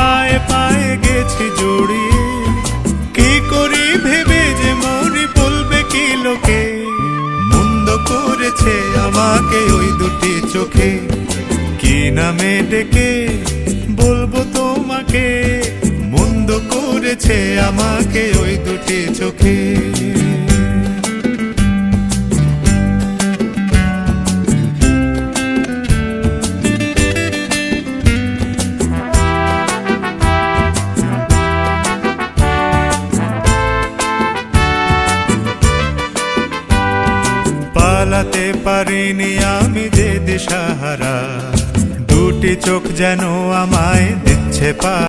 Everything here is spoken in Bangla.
পায়ে পায়ে গেছি জড়িয়ে, কি করি ভেবে যে মরি বলবে কি লোকে। মন্দ করেছে আমাকে ওই দুটি চোখে, কি নামে ডেকে বলবো তোমাকে। মন্দ করেছে আমাকে ওই দুটি চোখে। পালাতে পারিনি আমি যে দিশাহারা, দুটি চোখ যেন আমায় দিচ্ছে পা।